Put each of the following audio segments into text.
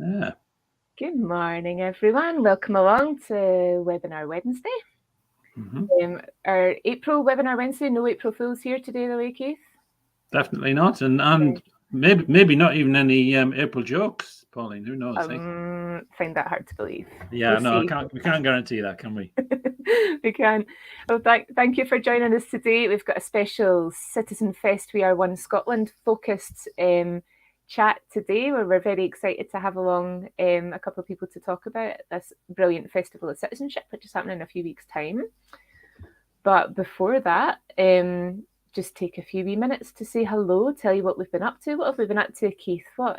Yeah. Good morning, everyone. Welcome along to Webinar Wednesday. Our April Webinar Wednesday, no April Fools here today, though, Keith? Definitely not. And maybe not even any April jokes, Pauline. Who knows? Find that hard to believe. Yeah, we can't guarantee that, can we? We can. Well, thank you for joining us today. We've got a special Citizen Fest We Are One Scotland focused chat today, where we're very excited to have along a couple of people to talk about this brilliant Festival of Citizenship, which is happening in a few weeks' time. But before that, just take a few wee minutes to say hello, tell you what we've been up to. What have we been up to, Keith? What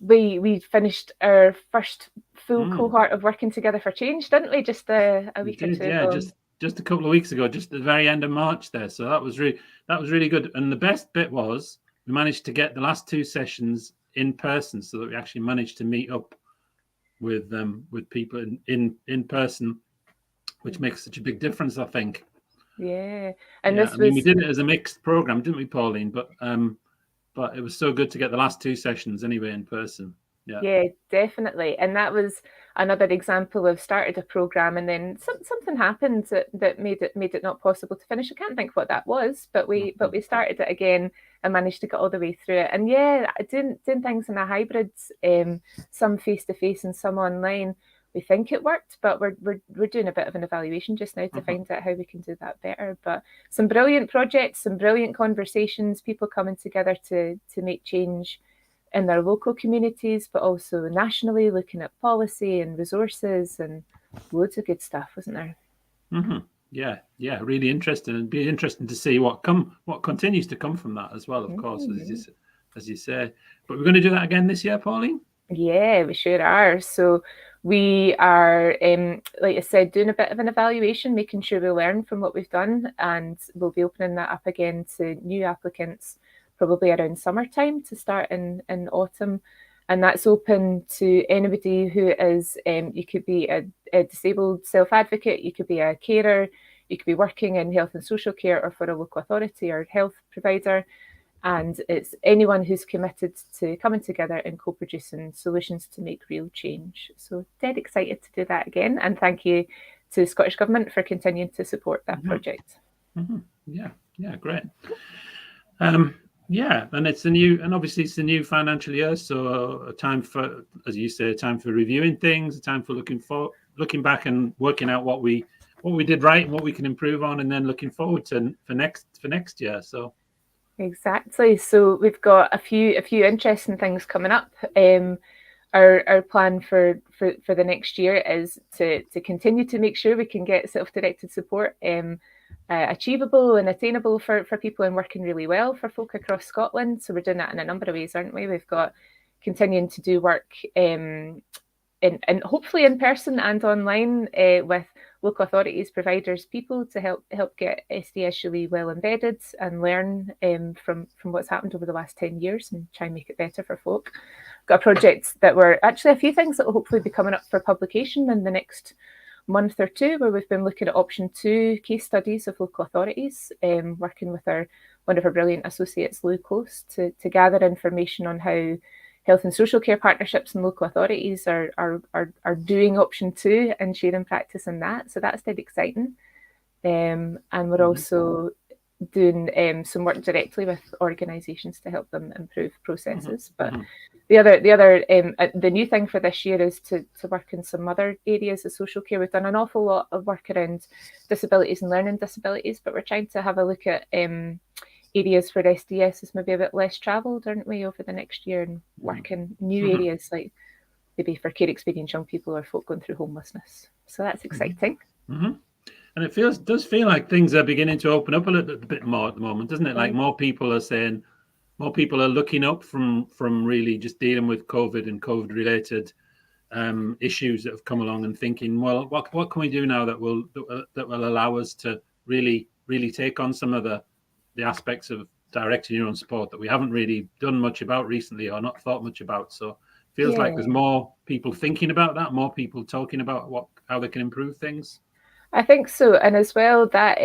we finished our first full cohort of working together for change, didn't we? Just a week or two ago. Just a couple of weeks ago, just at the very end of March there. So that was really good. And the best bit was we managed to get the last two sessions in person, so that we actually managed to meet up with people in person, which makes such a big difference, I think. Yeah, we did it as a mixed program, didn't we, Pauline? But it was so good to get the last two sessions anyway in person. Yeah, definitely. And that was another example of started a program and then something happened that made it not possible to finish. I can't think what that was, but we started it again and managed to get all the way through it. And doing things in a hybrid, some face to face and some online. We think it worked, but we're doing a bit of an evaluation just now to find out how we can do that better. But some brilliant projects, some brilliant conversations, people coming together to make change in their local communities, but also nationally, looking at policy and resources and loads of good stuff, wasn't there? Yeah, really interesting. It'd be interesting to see what continues to come from that as well, of course, as you say. But we're going to do that again this year, Pauline? Yeah, we sure are. So we are, like I said, doing a bit of an evaluation, making sure we learn from what we've done, and we'll be opening that up again to new applicants probably around summertime to start in autumn. And that's open to anybody who is, you could be a disabled self-advocate, you could be a carer, you could be working in health and social care or for a local authority or health provider. And it's anyone who's committed to coming together and co-producing solutions to make real change. So dead excited to do that again. And thank you to the Scottish Government for continuing to support that project. Yeah, great. And obviously it's the new financial year, so a time for, as you say, a time for reviewing things, a time for looking back and working out what we did right and what we can improve on, and then looking forward for next year. So exactly. So we've got a few interesting things coming up. Our plan for the next year is to continue to make sure we can get self-directed support achievable and attainable for people and working really well for folk across Scotland. So we're doing that in a number of ways, aren't we? We've got continuing to do work in hopefully in person and online with local authorities, providers, people to help get SDS really well embedded and learn from what's happened over the last 10 years and try and make it better for folk. Got a project that were actually a few things that will hopefully be coming up for publication in the next month or two, where we've been looking at option 2 case studies of local authorities, working with one of our brilliant associates, Lou Close, to gather information on how health and social care partnerships and local authorities are doing option 2 and sharing practice in that. So that's dead exciting. And we're also doing some work directly with organisations to help them improve processes. But the new thing for this year is to work in some other areas of social care. We've done an awful lot of work around disabilities and learning disabilities, but we're trying to have a look at areas where SDS is maybe a bit less travelled, aren't we, over the next year, and work in new areas like maybe for care experienced young people or folk going through homelessness. So that's exciting. And it does feel like things are beginning to open up a little bit more at the moment, doesn't it? Like more people are looking up from really just dealing with COVID and COVID related issues that have come along and thinking, well, what can we do now that will allow us to really take on some of the aspects of directing your own support that we haven't really done much about recently or not thought much about. So it feels like there's more people thinking about that, more people talking about how they can improve things. I think so. And as well, that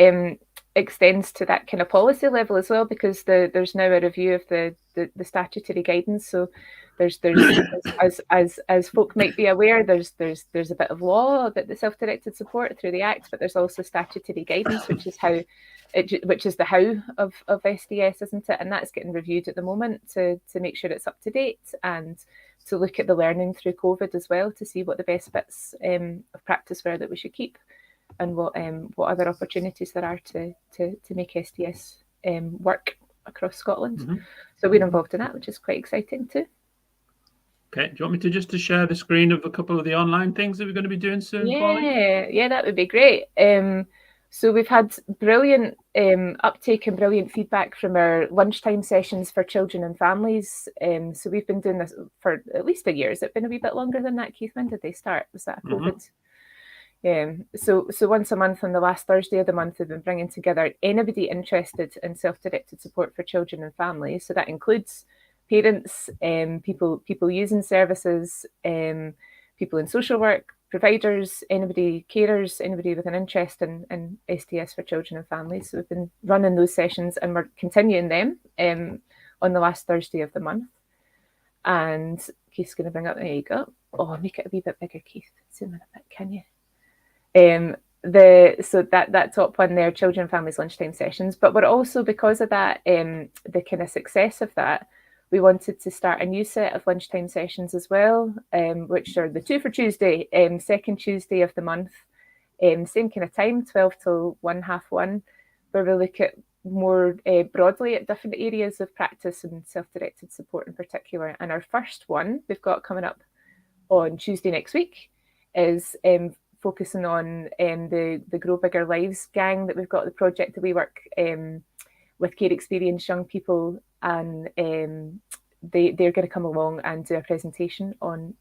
extends to that kind of policy level as well, because there's now a review of the statutory guidance. So as folk might be aware, there's a bit of law about the self-directed support through the Act, but there's also statutory guidance, which is the how of SDS, isn't it? And that's getting reviewed at the moment to make sure it's up to date, and to look at the learning through COVID as well, to see what the best bits of practice were that we should keep, and what other opportunities there are to make SDS work across Scotland. Mm-hmm. So we're involved in that, which is quite exciting too. Okay, do you want me to share the screen of a couple of the online things that we're going to be doing soon, Pauline? Yeah, that would be great. So we've had brilliant uptake and brilliant feedback from our lunchtime sessions for children and families. So we've been doing this for at least a year. Has it been a wee bit longer than that, Keith? When did they start? Was that COVID? So once a month on the last Thursday of the month, we've been bringing together anybody interested in self-directed support for children and families. So that includes parents, people using services, people in social work, providers, anybody, carers, anybody with an interest in SDS for children and families. So we've been running those sessions, and we're continuing them on the last Thursday of the month. And Keith's going to bring up, there you go. Oh, make it a wee bit bigger, Keith. Zoom in a bit, can you? So that top one there, children and families lunchtime sessions. But we're also, because of that, the kind of success of that, we wanted to start a new set of lunchtime sessions as well, which are the 2 for Tuesday, second Tuesday of the month, same kind of time, 12 till 1:30, where we look at more broadly at different areas of practice and self-directed support in particular. And our first one we've got coming up on Tuesday next week is focusing on the Grow Bigger Lives gang that we've got, the project that we work with care experienced young people, and they're going to come along and do a presentation on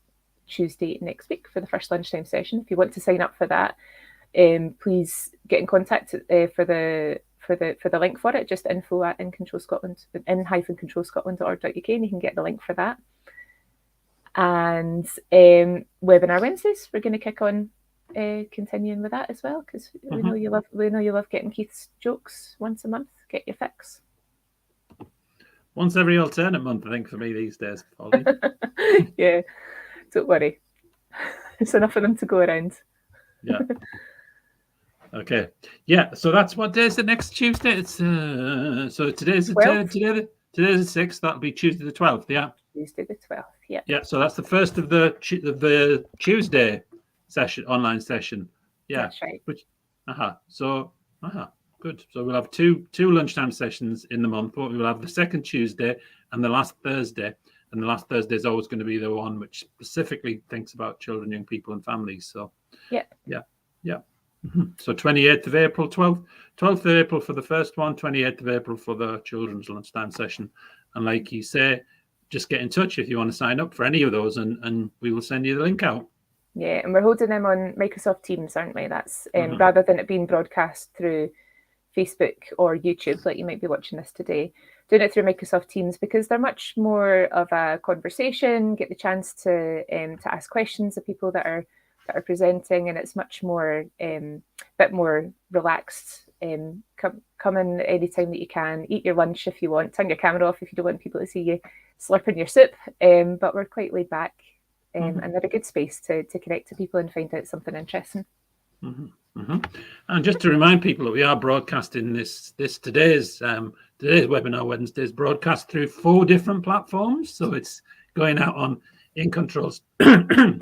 Tuesday next week for the first lunchtime session. If you want to sign up for that, please get in contact for the link for it. Just info@in-controlscotland.org.uk, and you can get the link for that. And webinar Wednesdays, we're going to kick on continuing with that as well, because we know you love getting Keith's jokes once a month. Get your fix. Once every alternate month, I think, for me these days, Pauline. Yeah, don't worry. It's enough of them to go around. Yeah. Okay. Yeah. So that's what day is it? Next Tuesday. It's so today's the 6th. That'll be Tuesday the 12th. Yeah. Tuesday the 12th. Yeah. Yeah. So that's the first of the Tuesday session, online session. Yeah. That's right. Good. So we'll have two lunchtime sessions in the month. We will have the second Tuesday and the last Thursday. And the last Thursday is always going to be the one which specifically thinks about children, young people, and families. So yeah. So 28th of April, 12th of April for the first one, 28th of April for the children's lunchtime session. And like you say, just get in touch if you want to sign up for any of those, and we will send you the link out. Yeah, and we're holding them on Microsoft Teams, aren't we? That's rather than it being broadcast through Facebook or YouTube, like you might be watching this today, doing it through Microsoft Teams, because they're much more of a conversation, get the chance to ask questions of people that are presenting, and it's much more bit more relaxed. Come in anytime that you can, eat your lunch if you want, turn your camera off if you don't want people to see you slurping your soup, but we're quite laid back, and they're a good space to connect to people and find out something interesting. And just to remind people that we are broadcasting today's webinar Wednesday is broadcast through 4 different platforms. So it's going out on In Control going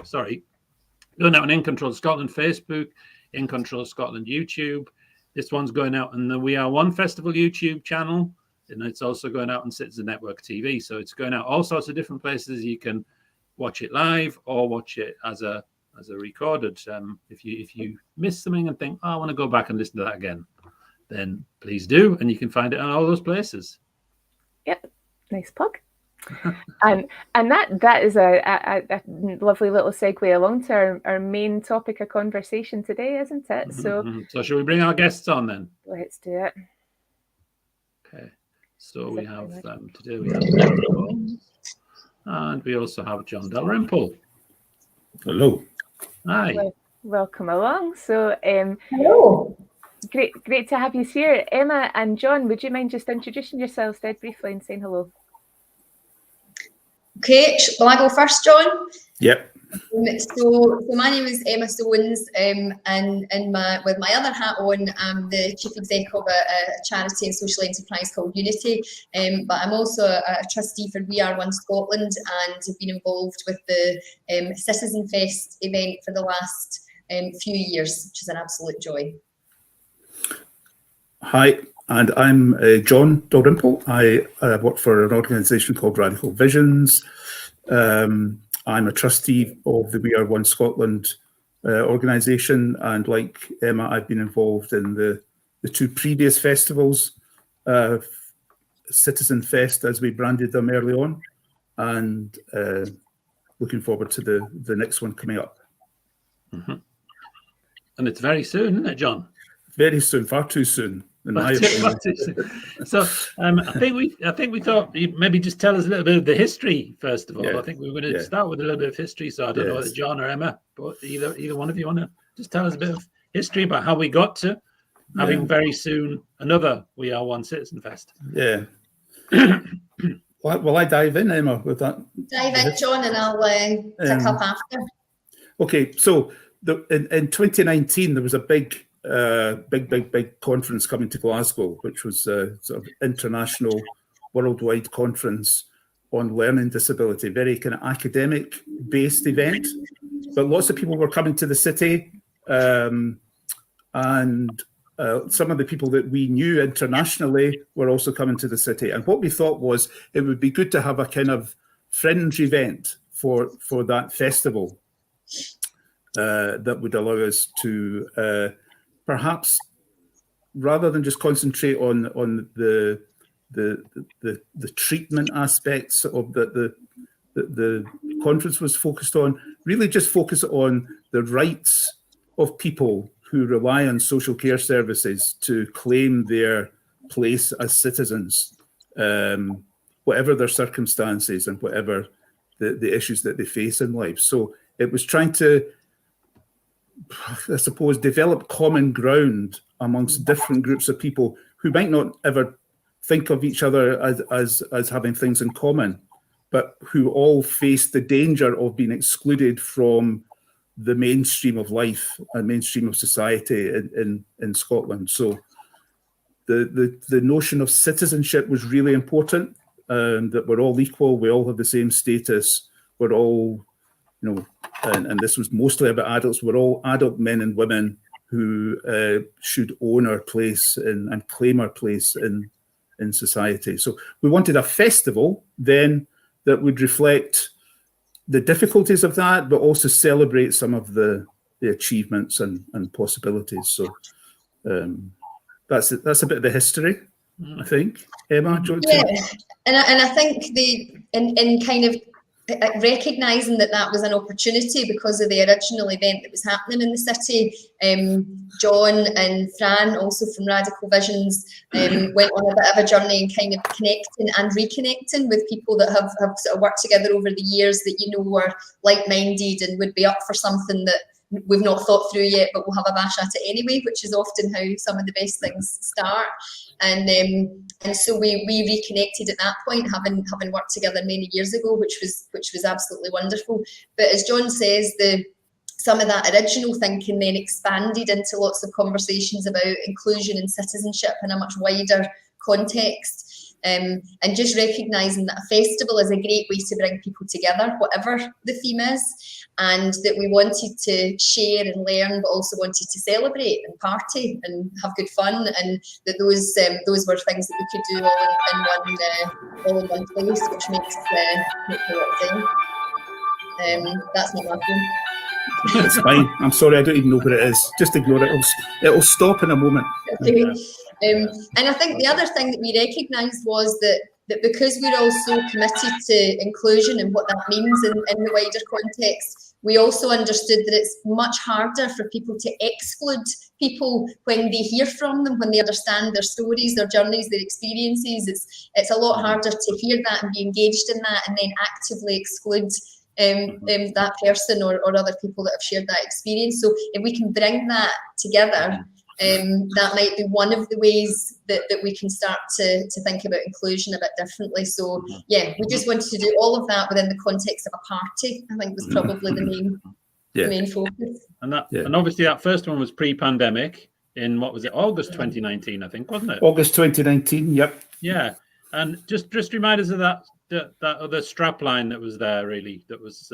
out on In Control Scotland Facebook, In Control Scotland YouTube. This one's going out on the We Are One Festival YouTube channel, and it's also going out on Citizen Network TV. So it's going out all sorts of different places. You can watch it live or watch it as a recorded. If you miss something and think, I want to go back and listen to that again, then please do, and you can find it on all those places. Yep, nice plug. and that is a lovely little segue along to our main topic of conversation today, isn't it? So shall we bring our guests on then? Let's do it. Okay, so we have today we have John, and we also have John Dalrymple. Hello. Hi. Welcome along. So hello. Great to have you here. Emma and John, would you mind just introducing yourselves dead briefly and saying hello? Okay, will I go first, John? Yep. So my name is Emma Soanes, and with my other hat on, I'm the chief exec of a charity and social enterprise called Unity. But I'm also a trustee for We Are One Scotland, and have been involved with the Citizen Fest event for the last few years, which is an absolute joy. Hi, and I'm John Dalrymple. I work for an organisation called Radical Visions. I'm a trustee of the We Are One Scotland organisation, and like Emma, I've been involved in the two previous festivals, Citizen Fest as we branded them early on, and looking forward to the next one coming up. Mm-hmm. And it's very soon, isn't it, John? Very soon, far too soon. So I think we thought you'd maybe just tell us a little bit of the history first of all. Yeah. I think we were going to start with a little bit of history. So I don't know whether John or Emma, but either one of you want to just tell us a bit of history about how we got to having very soon another We Are One Citizen Fest. Yeah. Will I dive in, Emma, with that? Dive in, John, and I'll pick up after. Okay, so in 2019 there was a big conference coming to Glasgow, which was a sort of international, worldwide conference on learning disability, very kind of academic-based event. But lots of people were coming to the city, and some of the people that we knew internationally were also coming to the city. And what we thought was it would be good to have a kind of fringe event for that festival that would allow us to perhaps, rather than just concentrate on the treatment aspects of the conference was focused on, really just focus on the rights of people who rely on social care services to claim their place as citizens, whatever their circumstances and whatever the issues that they face in life. So it was trying to, I suppose, develop common ground amongst different groups of people who might not ever think of each other as having things in common, but who all face the danger of being excluded from the mainstream of life and mainstream of society in Scotland. So the notion of citizenship was really important, that we're all equal, we all have the same status, we're all, and this was mostly about adults, we're all adult men and women who should own our place and claim our place in society. So we wanted a festival then that would reflect the difficulties of that, but also celebrate some of the achievements and possibilities. So that's a bit of the history, I think. Emma, do you want to? And I think in kind of recognising that was an opportunity because of the original event that was happening in the city, John and Fran, also from Radical Visions, went on a bit of a journey and kind of connecting and reconnecting with people that have sort of worked together over the years that were like-minded and would be up for something that we've not thought through yet, but we'll have a bash at it anyway, which is often how some of the best things start. And so we reconnected at that point, having worked together many years ago, which was absolutely wonderful. But as John says, some of that original thinking then expanded into lots of conversations about inclusion and citizenship in a much wider context. And just recognising that a festival is a great way to bring people together, whatever the theme is, and that we wanted to share and learn, but also wanted to celebrate and party and have good fun, and that those were things that we could do all in one place, which makes a lot of sense. That's not my phone. It's fine. I'm sorry, I don't even know where it is. Just ignore it. It'll stop in a moment. Okay. And I think the other thing that we recognised was that because we're all so committed to inclusion and what that means in the wider context, we also understood that it's much harder for people to exclude people when they hear from them, when they understand their stories, their journeys, their experiences. It's a lot harder to hear that and be engaged in that and then actively exclude that person or other people that have shared that experience. So if we can bring that together that might be one of the ways that we can start to think about inclusion a bit differently. So yeah, we just wanted to do all of that within the context of a party. I think was probably the main focus. And obviously that first one was pre-pandemic in, what was it, August 2019, I think, wasn't it? August 2019, yep. Yeah, and just remind us of that other strap line that was there, really, that was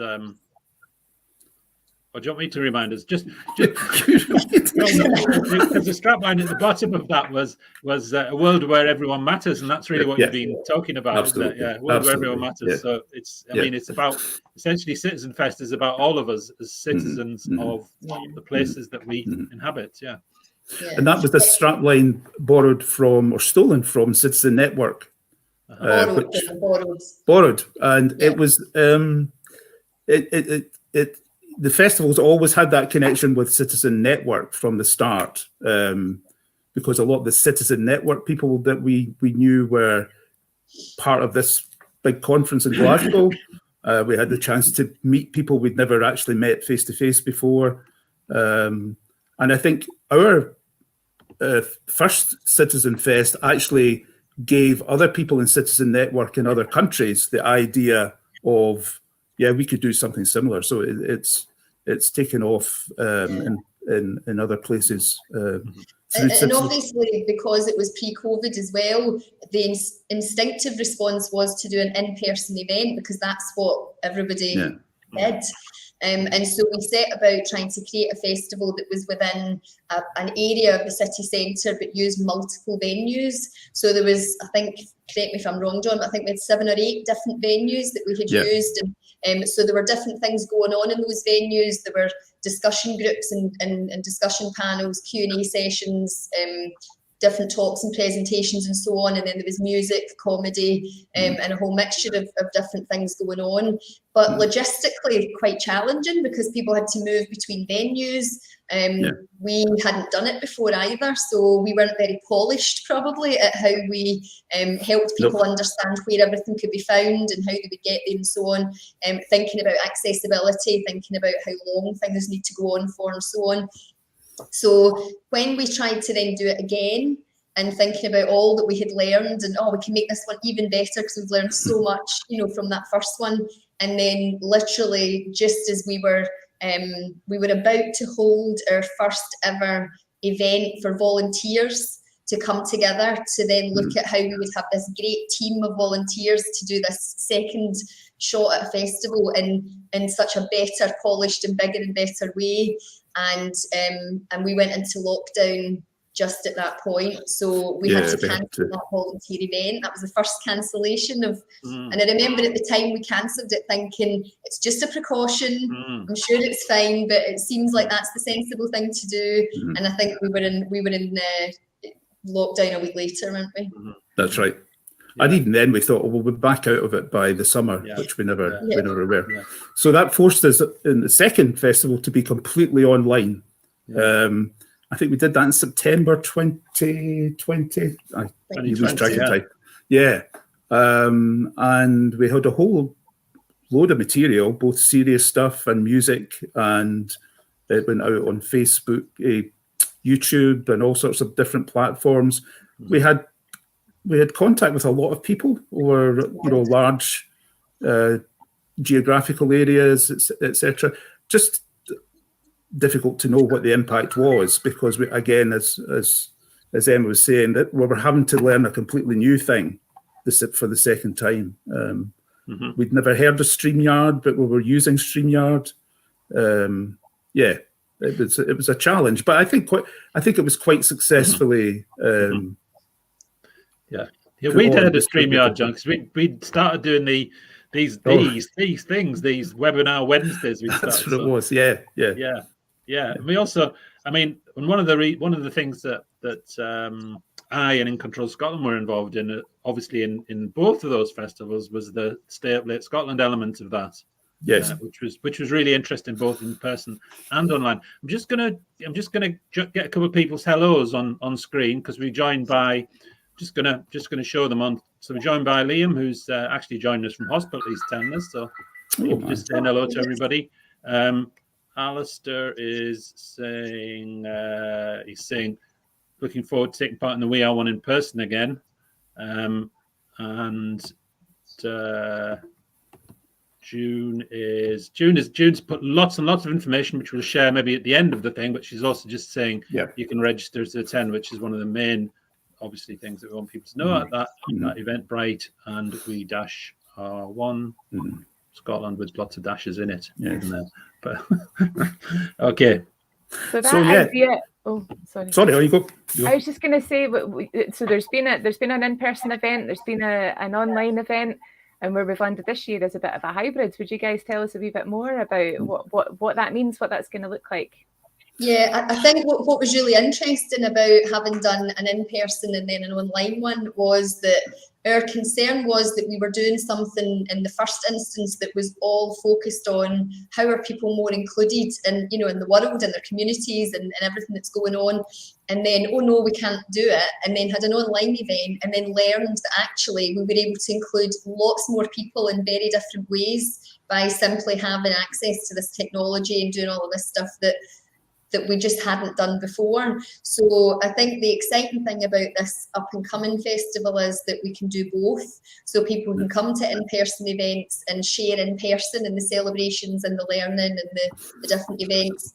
or do you want me to remind us? Just because the strap line at the bottom of that was a world where everyone matters, and that's really what you've been talking about, absolutely. isn't it? Yeah, a world where everyone matters. So it's, I mean, it's about, essentially, Citizen Fest is about all of us as citizens of the places that we inhabit. Yeah. And that was the strap line borrowed from or stolen from Citizen Network. Borrowed, and it was the festival's always had that connection with Citizen Network from the start, because a lot of the Citizen Network people that we knew were part of this big conference in Glasgow. We had the chance to meet people we'd never actually met face to face before, and I think our first Citizen Fest actually gave other people in Citizen Network in other countries the idea of, we could do something similar. So it's taken off in other places. And obviously, because it was pre-COVID as well, the instinctive response was to do an in-person event because that's what everybody did. And so we set about trying to create a festival that was within an area of the city centre but used multiple venues. So there was, I think, correct me if I'm wrong, John, but I think we had 7 or 8 different venues that we had used. And so there were different things going on in those venues. There were discussion groups and discussion panels, Q&A sessions, different talks and presentations and so on, and then there was music, comedy, and a whole mixture of different things going on, but logistically quite challenging because people had to move between venues. We hadn't done it before either, so we weren't very polished probably at how we helped people understand where everything could be found and how they would get there and so on, thinking about accessibility, thinking about how long things need to go on for and so on. So when we tried to then do it again and thinking about all that we had learned and we can make this one even better because we've learned so much, from that first one, and then literally just as we were about to hold our first ever event for volunteers to come together to then look at how we would have this great team of volunteers to do this second shot at a festival in such a better, polished and bigger and better way. And we went into lockdown just at that point, so we had to cancel that volunteer event. That was the first cancellation of, and I remember at the time we cancelled it thinking it's just a precaution. I'm sure it's fine, but it seems like that's the sensible thing to do. And I think we were in lockdown a week later, weren't we? That's right. And even then, we thought, we'll be back out of it by the summer, which we never were. Yeah. So that forced us in the second festival to be completely online. I think we did that in September 2020. I lose track of time. Yeah. And we had a whole load of material, both serious stuff and music, and it went out on Facebook, YouTube, and all sorts of different platforms. We had contact with a lot of people over, large geographical areas, etc. Just difficult to know what the impact was because we, again, as Emma was saying, that we were having to learn a completely new thing for the second time. We'd never heard of StreamYard, but we were using StreamYard. It was a challenge, but I think it was quite successfully. We'd heard of StreamYard, John, because we'd started doing these things, these webinar Wednesdays. That's what it was. Yeah. We also, I mean, one of the things that I and In Control Scotland were involved in, obviously in both of those festivals, was the Stay Up Late Scotland element of that. Yes, which was really interesting, both in person and online. I'm just gonna get a couple of people's hellos on screen because we're joined by. Just gonna show them on. So we're joined by Liam, who's actually joined us from hospital. He's telling us. So just saying hello to everybody. Alistair is saying looking forward to taking part in the We Are One in person again. June's put lots and lots of information, which we'll share maybe at the end of the thing, but she's also just saying you can register to attend, which is one of the main, obviously, things that we want people to know at that Eventbrite, and We Dash R1 Scotland with lots of dashes in it. But okay. So idea. Oh, sorry. You go. I was just going to say, so there's been an in-person event, there's been an online event, and where we've landed this year is a bit of a hybrid. Would you guys tell us a wee bit more about what that means, what that's going to look like? Yeah, I think what was really interesting about having done an in-person and then an online one was that our concern was that we were doing something in the first instance that was all focused on how are people more included in the world and their communities and everything that's going on, and then oh no, we can't do it, and then had an online event and then learned that actually we were able to include lots more people in very different ways by simply having access to this technology and doing all of this stuff that we just hadn't done before. So I think the exciting thing about this up and coming festival is that we can do both. So people can come to in-person events and share in person in the celebrations and the learning and the different events,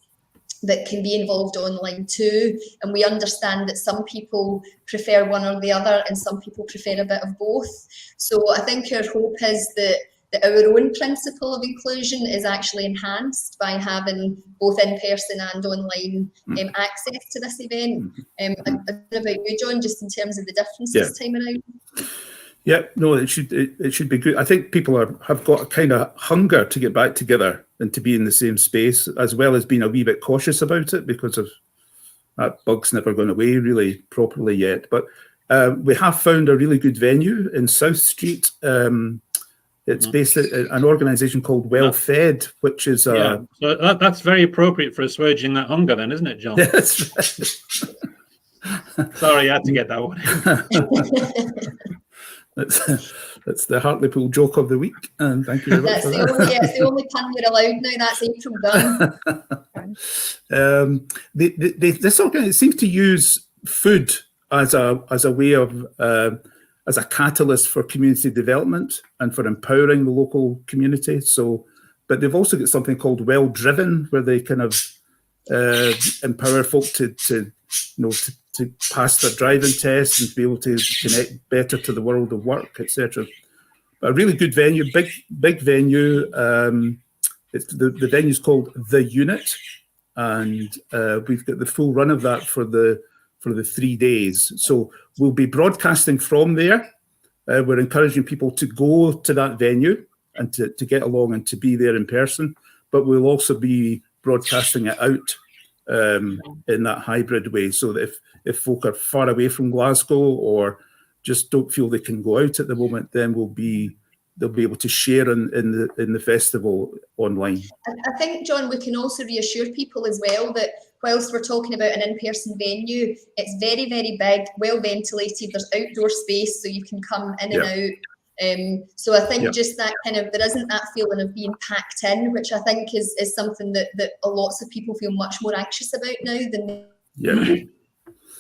that can be involved online too. And we understand that some people prefer one or the other and some people prefer a bit of both. So I think our hope is that our own principle of inclusion is actually enhanced by having both in-person and online access to this event. I don't know about you, John, just in terms of the difference this time around. Yeah, no, it should be good. I think people have got a kind of hunger to get back together and to be in the same space, as well as being a wee bit cautious about it because of that bug's never gone away really properly yet. But we have found a really good venue in South Street. It's based at an organisation called Well Fed, which is so that's very appropriate for assuaging that hunger, then, isn't it, John? Yes. Sorry, I had to get that one. That's the Hartlepool joke of the week, and thank you very much for that. It's the only pun we're allowed now. That's April done. This organisation seems to use food as a way of as a catalyst for community development and for empowering the local community. So, but they've also got something called Well Driven, where they kind of empower folk to pass their driving tests and to be able to connect better to the world of work, etc. A really good venue, big venue. The venue's called The Unit, and we've got the full run of that for the 3 days. So we'll be broadcasting from there. We're encouraging people to go to that venue and to get along and to be there in person, but we'll also be broadcasting it out in that hybrid way, so that if folk are far away from Glasgow or just don't feel they can go out at the moment, then they'll be able to share in the festival online. I think, John, we can also reassure people as well that whilst we're talking about an in-person venue, it's very, very big, well ventilated, there's outdoor space so you can come in and out. So I think just that kind of, there isn't that feeling of being packed in, which I think is something that lots of people feel much more anxious about now than they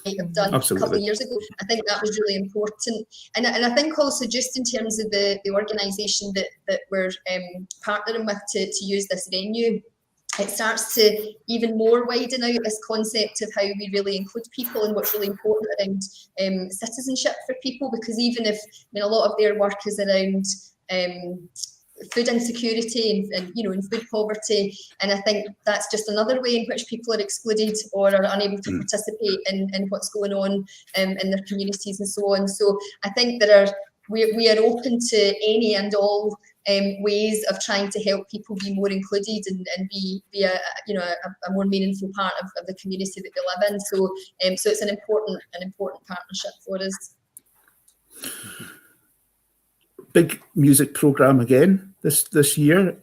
might have done a couple of years ago. I think that was really important. And I think also just in terms of the organisation that we're partnering with to use this venue, it starts to even more widen out this concept of how we really include people and what's really important around citizenship for people, because even if a lot of their work is around food insecurity and food poverty, and I think that's just another way in which people are excluded or are unable to participate in what's going on in their communities and so on. So I think we are open to any and all ways of trying to help people be more included and be a more meaningful part of the community that they live in. So it's an important partnership for us. Big music programme again this year.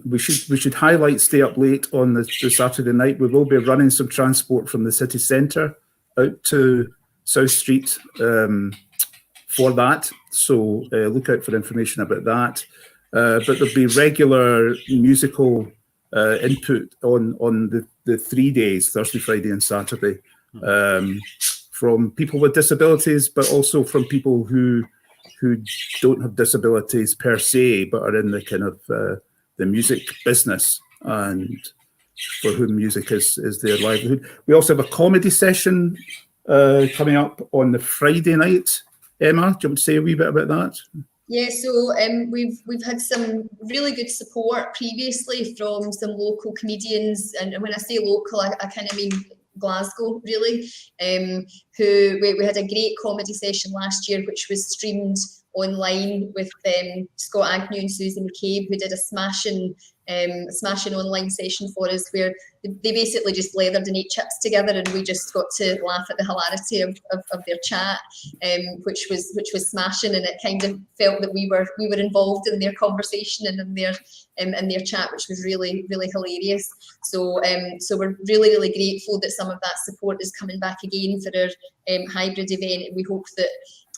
We should highlight Stay Up Late on the Saturday night. We will be running some transport from the city centre out to South Street for that. So look out for information about that. But there'll be regular musical input on the 3 days, Thursday, Friday and Saturday. from people with disabilities, but also from people who don't have disabilities per se, but are in the kind of the music business, and for whom music is their livelihood. We also have a comedy session coming up on the Friday night. Emma, do you want to say a wee bit about that? Yeah, so we've had some really good support previously from some local comedians, and when I say local, I kind of mean Glasgow, really. Who we had a great comedy session last year, which was streamed online with Scott Agnew and Susie McCabe, who did a smashing online session for us, where they basically just leathered and ate chips together, and we just got to laugh at the hilarity of their chat, which was smashing, and it kind of felt that we were involved in their conversation and in their chat, which was really, really hilarious. So we're really, really grateful that some of that support is coming back again for our hybrid event, and we hope that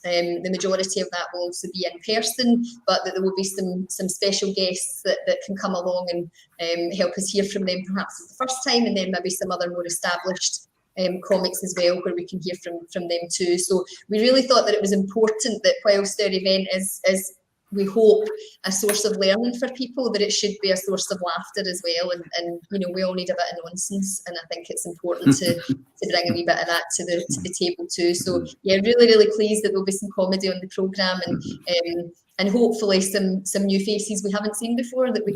the majority of that will also be in person, but that there will be some special guests that can come along and help us hear from them perhaps for the first time, and then maybe some other more established comics as well, where we can hear from them too. So we really thought that it was important that whilst our event is we hope a source of learning for people, that it should be a source of laughter as well, and you know, we all need a bit of nonsense, and I think it's important to bring a wee bit of that to the table too. So yeah, really, really pleased that there'll be some comedy on the programme, and hopefully some new faces we haven't seen before, that we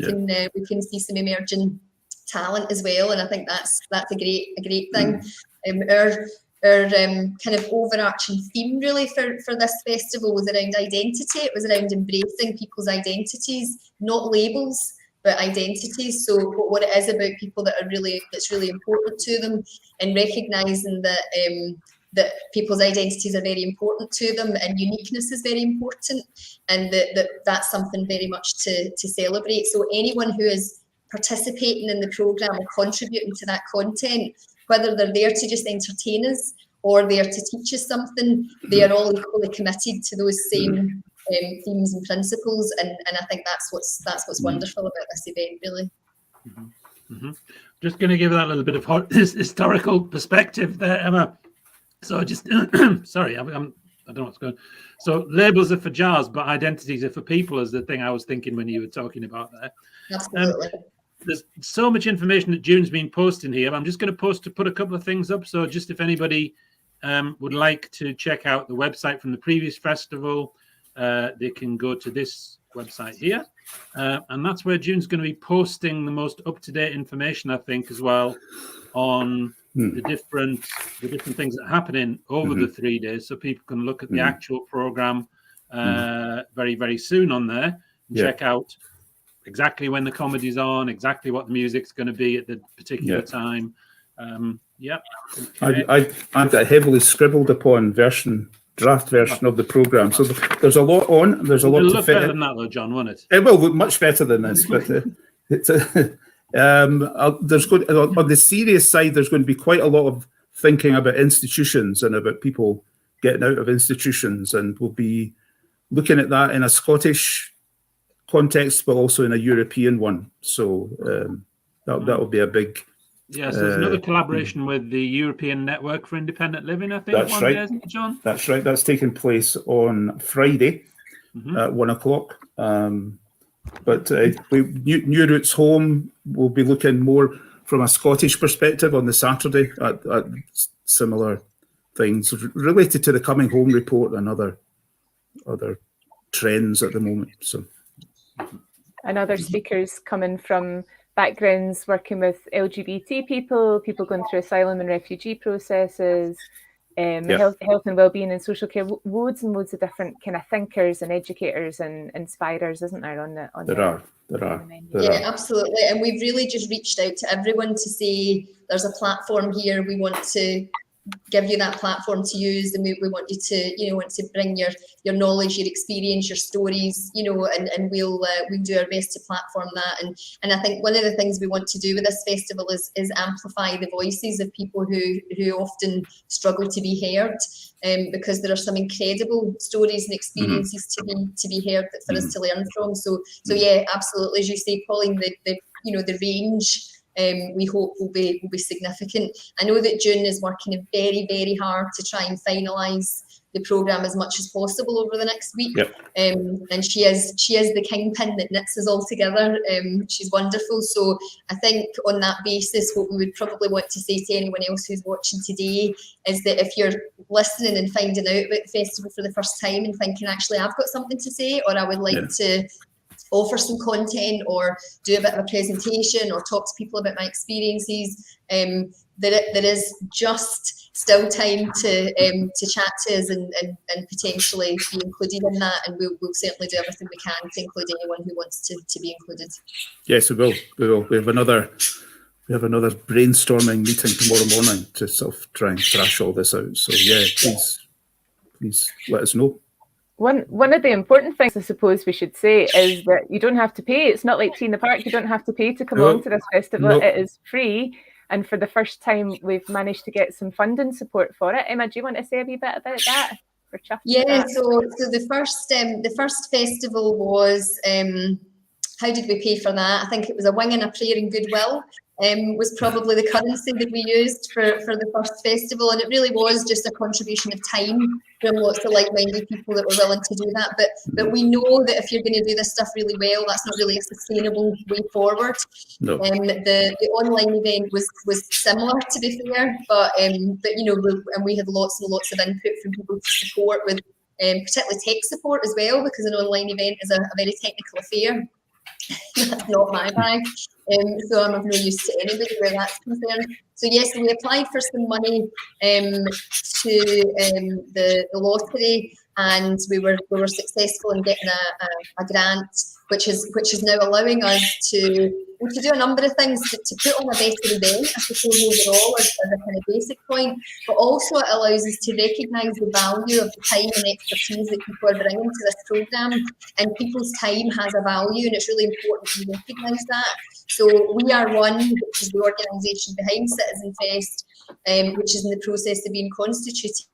can see some emerging talent as well, and I think that's a great thing. Our kind of overarching theme really for this festival was around identity. It was around embracing people's identities, not labels, but identities. So what it is about people that's really important to them, and recognising that people's identities are very important to them, and uniqueness is very important, and that's something very much to celebrate. So anyone who is participating in the programme or contributing to that content, whether they're there to just entertain us or there to teach us something, they are all equally committed to those same themes and principles, and I think that's what's wonderful about this event, really. Just going to give that a little bit of historical perspective there, Emma. So just sorry, I don't know what's going on. So labels are for jars, but identities are for people, is the thing I was thinking when you were talking about there. Absolutely. There's so much information that June's been posting here. I'm just going to put a couple of things up. So just if anybody would like to check out the website from the previous festival, they can go to this website here. And that's where June's going to be posting the most up-to-date information, I think, as well, on the different things that are happening over the 3 days. So people can look at the actual program very, very soon on there and check out exactly when the comedy's on, exactly what the music's going to be at the particular time. Okay. I've got a heavily scribbled upon draft version of the programme. So there's a lot on. There's a lot to fit. Better than that, though, John, won't it? It will look much better than this, but there's going on the serious side. There's going to be quite a lot of thinking about institutions and about people getting out of institutions, and we'll be looking at that in a Scottish context, but also in a European one. So that will be a big. Yes, there's another collaboration with the European Network for Independent Living, I think. That's right, day, isn't it, John? That's right. That's taking place on Friday at 1 o'clock. But New Roots Home will be looking more from a Scottish perspective on the Saturday at similar things related to the Coming Home report and other trends at the moment. So, and other speakers coming from backgrounds working with LGBT people going through asylum and refugee processes, health and wellbeing and social care. Loads and loads of different kind of thinkers and educators and inspirers, isn't there? There are. Yeah, absolutely. And we've really just reached out to everyone to say there's a platform here. We want to give you that platform to use, and we want you to bring your knowledge, your experience, your stories, and we'll do our best to platform that. And I think one of the things we want to do with this festival is amplify the voices of people who often struggle to be heard, because there are some incredible stories and experiences to be heard for us to learn from. So yeah, absolutely, as you say, Pauline, the range we hope will be significant. I know that June is working very, very hard to try and finalise the programme as much as possible over the next week. Yep. And she is the kingpin that knits us all together. She's wonderful. So I think on that basis, what we would probably want to say to anyone else who's watching today is that if you're listening and finding out about the festival for the first time and thinking, actually, I've got something to say, or I would like to offer some content or do a bit of a presentation or talk to people about my experiences, there is just still time to chat to us and potentially be included in that, and we'll certainly do everything we can to include anyone who wants to be included. Yes, we will. We have another brainstorming meeting tomorrow morning to sort of try and thrash all this out. So yeah, please let us know. One of the important things I suppose we should say is that you don't have to pay. It's not like Tea in the Park. You don't have to pay to come along to this festival. It is free. And for the first time, we've managed to get some funding support for it. Emma, do you want to say a wee bit about that? Yeah, so the first festival was, how did we pay for that? I think it was a wing and a prayer and goodwill. Was probably the currency that we used for the first festival, and it really was just a contribution of time from lots of like-minded people that were willing to do that. But we know that if you're going to do this stuff really well, that's not really a sustainable way forward. No. The online event was similar, to be fair, but you know, and we had lots and lots of input from people to support with particularly tech support as well, because an online event is a very technical affair. That's not my bag. So I'm of no use to anybody where that's concerned. So yes, we applied for some money to the lottery, and we were successful in getting a grant, which is now allowing us to do a number of things to put on a better event, I suppose, overall as a kind of basic point, but also it allows us to recognise the value of the time and expertise that people are bringing to this programme, and people's time has a value, and it's really important to recognise that. So We Are One, which is the organisation behind Citizen Fest, which is in the process of being constituted,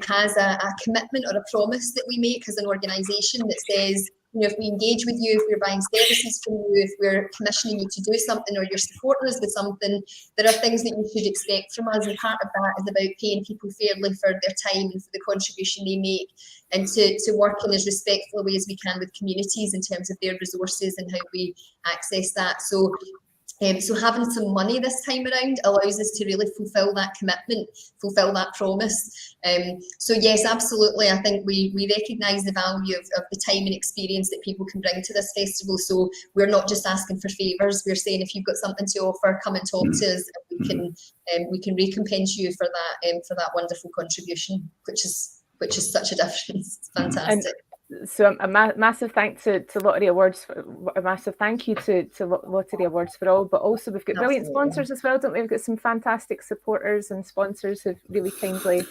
has a commitment or a promise that we make as an organisation that says, you know, if we engage with you, if we're buying services from you, if we're commissioning you to do something, or you're supporting us with something, there are things that you should expect from us. And part of that is about paying people fairly for their time and for the contribution they make, and to work in as respectful a way as we can with communities in terms of their resources and how we access that. So having some money this time around allows us to really fulfil that commitment, fulfil that promise. So yes, absolutely. I think we recognise the value of the time and experience that people can bring to this festival. So we're not just asking for favours. We're saying, if you've got something to offer, come and talk to us. And we can recompense you for that wonderful contribution, which is such a difference. It's fantastic. So a massive thank to Lottery Awards, a massive thank you to Lottery Awards for All, but also we've got brilliant sponsors as well, don't we? We've got some fantastic supporters and sponsors who've really kindly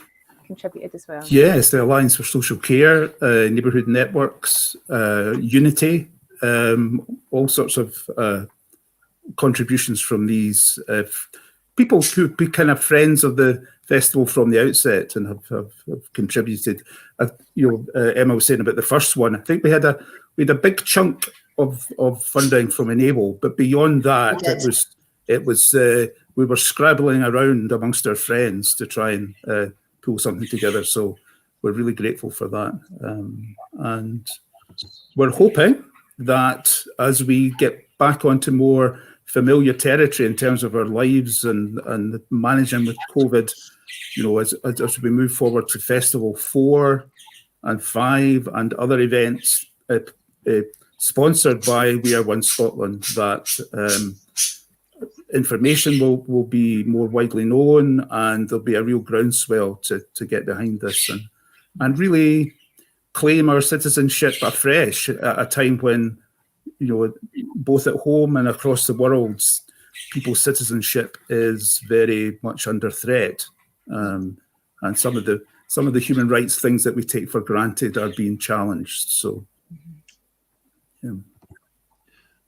contributed as well. Yes, the Alliance for Social Care, Neighbourhood Networks, Unity, all sorts of contributions from these people who be kind of friends of the festival from the outset and have contributed. Emma was saying about the first one. I think we had a big chunk of funding from Enable, but beyond that, it was we were scrabbling around amongst our friends to try and pull something together. So we're really grateful for that, and we're hoping that as we get back onto more familiar territory in terms of our lives and managing with COVID, you know, as we move forward to Festival 4 and 5 and other events sponsored by We Are One Scotland, that information will be more widely known, and there'll be a real groundswell to get behind this and really claim our citizenship afresh at a time when, you know, both at home and across the world, people's citizenship is very much under threat, and some of the human rights things that we take for granted are being challenged. So, yeah.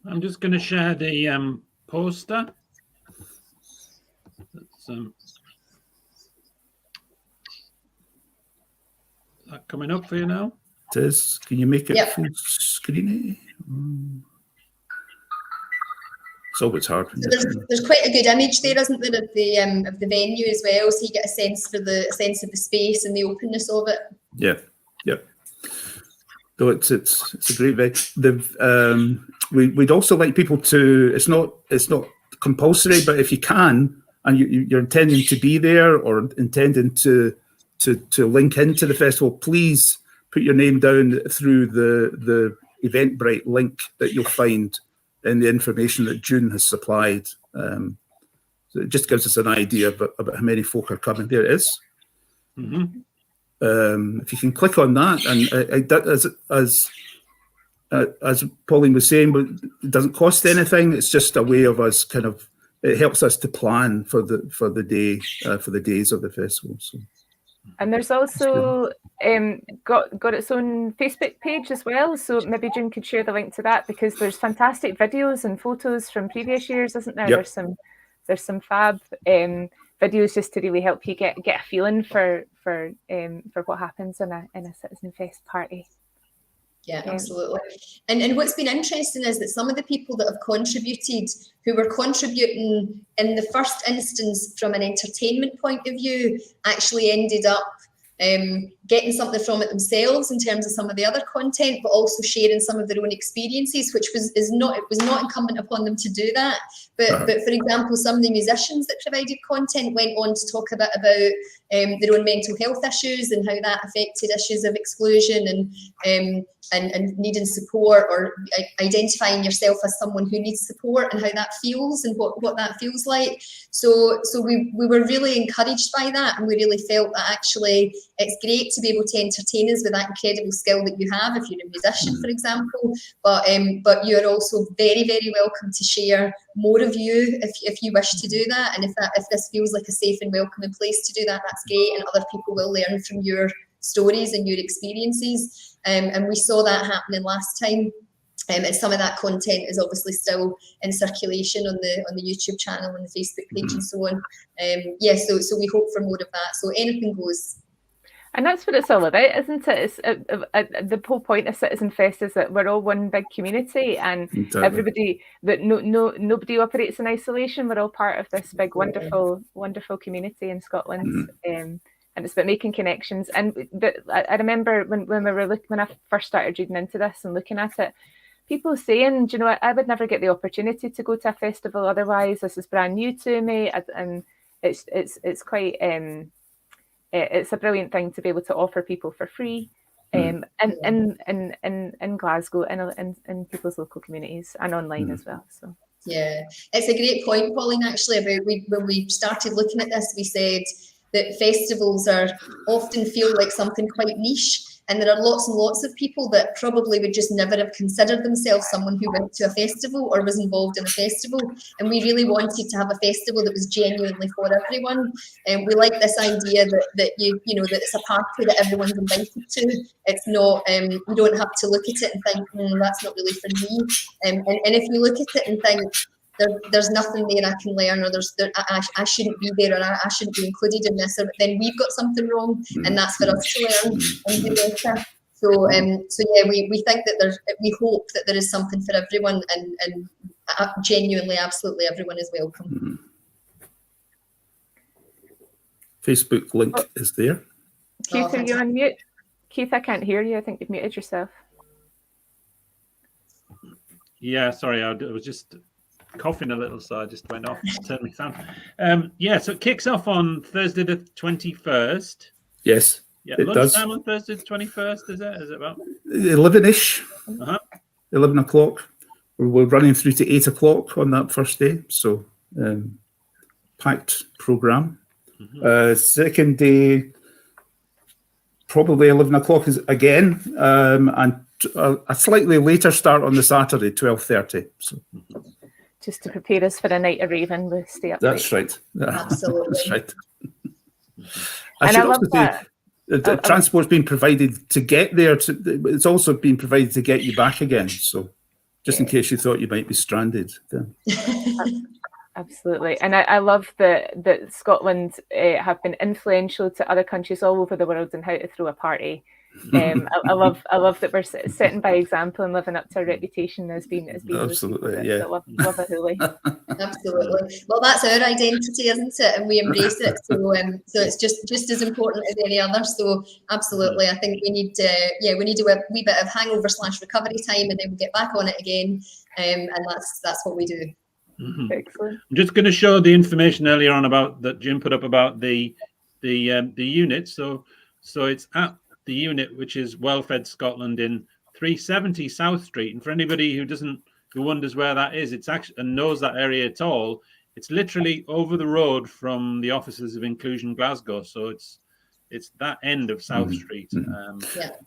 I'm just going to share the poster. Is that coming up for you now? It is. Can you make it full screen? It's always hard. So there's quite a good image there, isn't there, of the venue as well, so you get a sense of the space and the openness of it. Yeah. So it's a great venue. We'd also like people to. It's not compulsory, but if you can, and you're intending to be there or intending to link into the festival, please put your name down through the Eventbrite link that you'll find in the information that June has supplied. So it just gives us an idea about how many folk are coming. There it is. Mm-hmm. If you can click on that, and as Pauline was saying, it doesn't cost anything. It's just a way of us it helps us to plan for the day, for the days of the festival. So. And there's also got its own Facebook page as well. So maybe June could share the link to that, because there's fantastic videos and photos from previous years, isn't there? Yep. There's some fab videos just to really help you get a feeling for what happens in a Citizen Fest party. Yeah, absolutely. And what's been interesting is that some of the people that have contributed, who were contributing in the first instance from an entertainment point of view, actually ended up getting something from it themselves in terms of some of the other content, but also sharing some of their own experiences, which was not incumbent upon them to do that. But for example, some of the musicians that provided content went on to talk a bit about their own mental health issues and how that affected issues of exclusion and needing support, or identifying yourself as someone who needs support and how that feels and what that feels like. So we were really encouraged by that, and we really felt that actually it's great to be able to entertain us with that incredible skill that you have if you're a musician, for example, but you're also very, very welcome to share more of you if you wish to do that, and if this feels like a safe and welcoming place to do that, that's great, and other people will learn from your stories and your experiences, and we saw that happening last time. And some of that content is obviously still in circulation on the YouTube channel and the Facebook page and so on. So we hope for more of that. So anything goes. And that's what it's all about, isn't it? It's the whole point of Citizen Fest is that we're all one big community, and everybody, that nobody operates in isolation. We're all part of this big, wonderful community in Scotland. And it's about making connections. And I remember when I first started reading into this and looking at it, people saying, you know, I would never get the opportunity to go to a festival otherwise. This is brand new to me, and it's quite it's a brilliant thing to be able to offer people for free, in Glasgow and in people's local communities and online as well. So yeah, it's a great point, Pauline. Actually, about when we started looking at this, we said that festivals often feel like something quite niche. And there are lots and lots of people that probably would just never have considered themselves someone who went to a festival or was involved in a festival. And we really wanted to have a festival that was genuinely for everyone. And we like this idea that that it's a party that everyone's invited to. It's not, you don't have to look at it and think, that's not really for me. And if you look at it and think, there's nothing there I can learn, or I shouldn't be there, or I shouldn't be included in this, or then we've got something wrong, and that's for us to learn and do better. So yeah, we think that we hope that there is something for everyone, and genuinely, absolutely everyone is welcome. Facebook link is there. Keith, are you on mute? Keith, I can't hear you. I think you've muted yourself. Yeah, sorry, I was just coughing a little, so I just went off, turned my sound. So it kicks off on Thursday the 21st. Yes, yeah, it does. Lunchtime on Thursday the 21st, is it about 11ish? 11 o'clock. We're running through to 8 o'clock on that first day, so packed programme. Second day, probably 11 o'clock is again, and a slightly later start on the Saturday, 12:30. So. Just to prepare us for a night of raving, we'll stay up. That's right. Absolutely. That's right. I love that. Transport's been provided to get there. It's also been provided to get you back again. So, just in case you thought you might be stranded. Absolutely. And I love that Scotland have been influential to other countries all over the world in how to throw a party. I love that we're setting by example and living up to our reputation as being absolutely, yeah. Love a hoolie. Absolutely. Well, that's our identity, isn't it? And we embrace it. So it's just as important as any other. So absolutely, I think we need a wee bit of hangover/recovery time, and then we'll get back on it again. And that's what we do. Excellent. I'm just going to show the information earlier on about that Jim put up about the unit. So it's at the unit, which is Well-Fed Scotland in 370 South Street. And for anybody who wonders where that is, it's actually and knows that area at all, it's literally over the road from the offices of Inclusion Glasgow. So it's that end of South Street.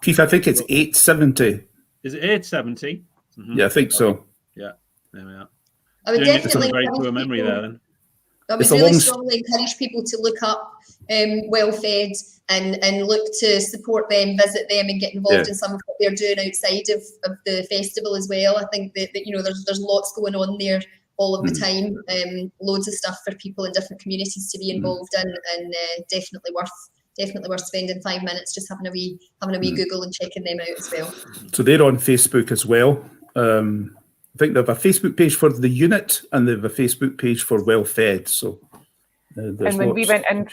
Keith, I think it's 870. Is it 870? Yeah, I think so. Yeah, there we are. I would definitely very poor memory there then. I would really strongly encourage people to look up Well-Fed and look to support them, visit them, and get involved in some of what they're doing outside of the festival as well. I think that there's lots going on there all of the time, loads of stuff for people in different communities to be involved in, and definitely worth spending 5 minutes just having a wee Google and checking them out as well. So they're on Facebook as well. I think they have a Facebook page for the unit, and they have a Facebook page for Well-Fed. So, and when we went in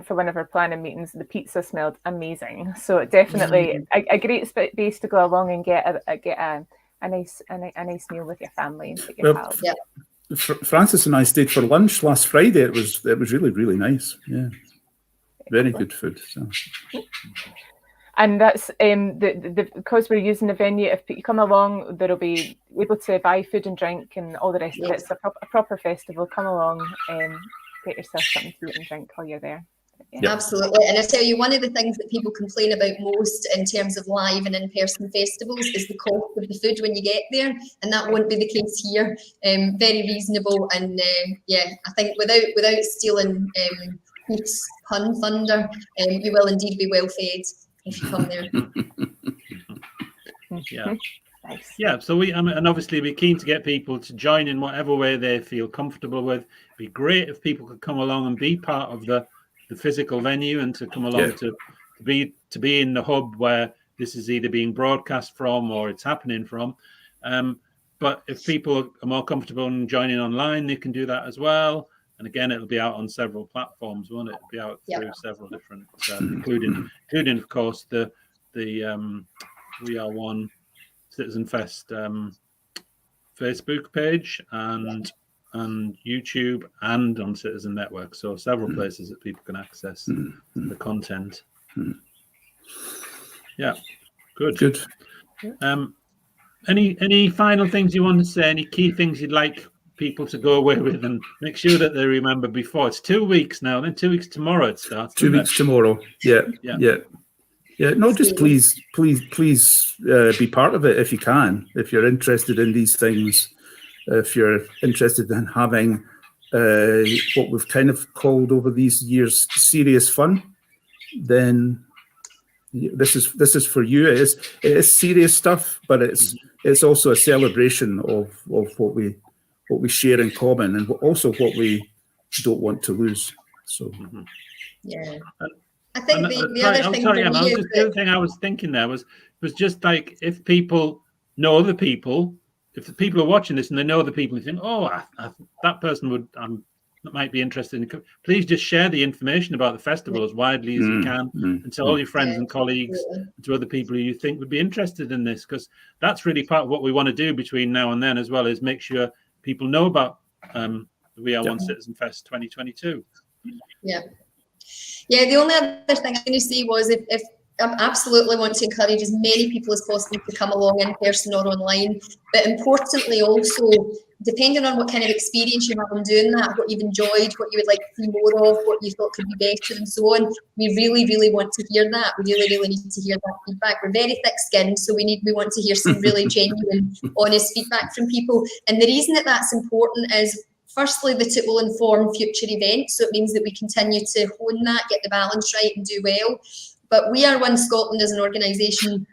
for one of our planning meetings, the pizza smelled amazing. So definitely a great space to go along and get a nice meal with your family and take your pals. Yeah. Francis and I stayed for lunch last Friday. It was really, really nice. Yeah, very good food. So. And that's because we're using the venue. If you come along, there'll be able to buy food and drink and all the rest of it. It's a proper festival. Come along and get yourself something to eat and drink while you're there. Yeah. Absolutely. And I tell you, one of the things that people complain about most in terms of live and in-person festivals is the cost of the food when you get there, and that won't be the case here. Very reasonable, and I think without stealing Keith's pun thunder, you will indeed be well fed if you come there. Yeah. Nice. Yeah, so and obviously we're keen to get people to join in whatever way they feel comfortable with. It'd be great if people could come along and be part of the physical venue, and to come along to be in the hub where this is either being broadcast from or it's happening from. But if people are more comfortable in joining online, they can do that as well. And again, it'll be out on several platforms, won't it? It'll be out through several different, including of course the We Are One Citizen Fest Facebook page and YouTube and on Citizen Network. So several places that people can access the content. Yeah, good. Any final things you want to say? Any key things you'd like people to go away with and make sure that they remember before? It's 2 weeks now. Then 2 weeks tomorrow it starts. 2 weeks tomorrow. Yeah. No, just please be part of it if you can. If you're interested in these things, if you're interested in having what we've kind of called over these years serious fun, then this is for you. It is serious stuff, but it's also a celebration of what we share in common, and also what we don't want to lose. So I think the other thing for me is the other thing I was thinking there was just like, if people know the people, if the people are watching this and they know the people, and think, that person might be interested in, please just share the information about the festival as widely as you can, and to all your friends and colleagues, and to other people who you think would be interested in this, because that's really part of what we want to do between now and then as well, is make sure people know about the We Are One Citizen Fest 2022. Yeah, the only other thing I'm going to say was if I absolutely want to encourage as many people as possible to come along in person or online, but importantly also, depending on what kind of experience you have in doing that, what you've enjoyed, what you would like to see more of, what you thought could be better and so on, we really, really want to hear that. We really, really need to hear that feedback. We're very thick-skinned, so we want to hear some really genuine, honest feedback from people. And the reason that that's important is, firstly, that it will inform future events. So it means that we continue to hone that, get the balance right and do well. But We Are One Scotland as an organisation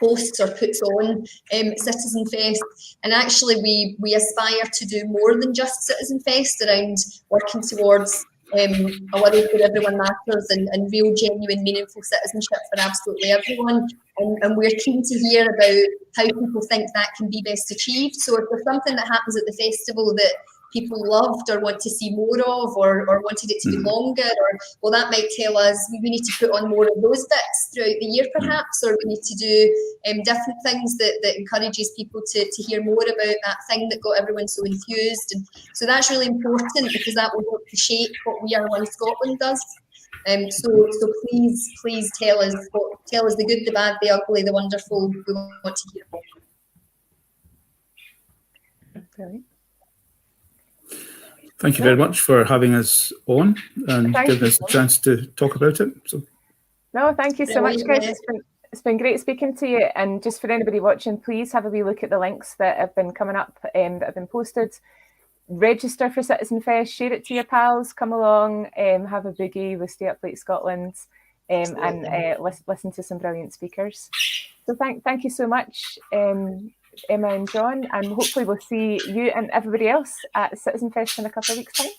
hosts or puts on Citizen Fest. And actually we aspire to do more than just Citizen Fest around working towards a world where everyone matters and real, genuine, meaningful citizenship for absolutely everyone. And we're keen to hear about how people think that can be best achieved. So if there's something that happens at the festival that people loved or want to see more of, or wanted it to be longer, or well, that might tell us we need to put on more of those bits throughout the year perhaps, or we need to do different things that encourages people to hear more about that thing that got everyone so enthused. And so that's really important, because that will help to shape what We Are One Scotland does. So please tell us the good, the bad, the ugly, the wonderful. We want to hear more. Brilliant. Thank you very much for having us on and giving us a chance to talk about it. So, no, thank you so much, Chris. It's been great speaking to you. And just for anybody watching, please have a wee look at the links that have been coming up, that have been posted. Register for Citizen Fest, share it to your pals, come along, have a boogie with Stay Up Late Scotland, and listen to some brilliant speakers. So thank you so much, Emma and John, and hopefully we'll see you and everybody else at Citizen Fest in a couple of weeks' time.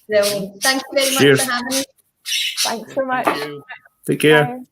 Brilliant. Thank you very much for having me. Thanks so much. Take care. Bye.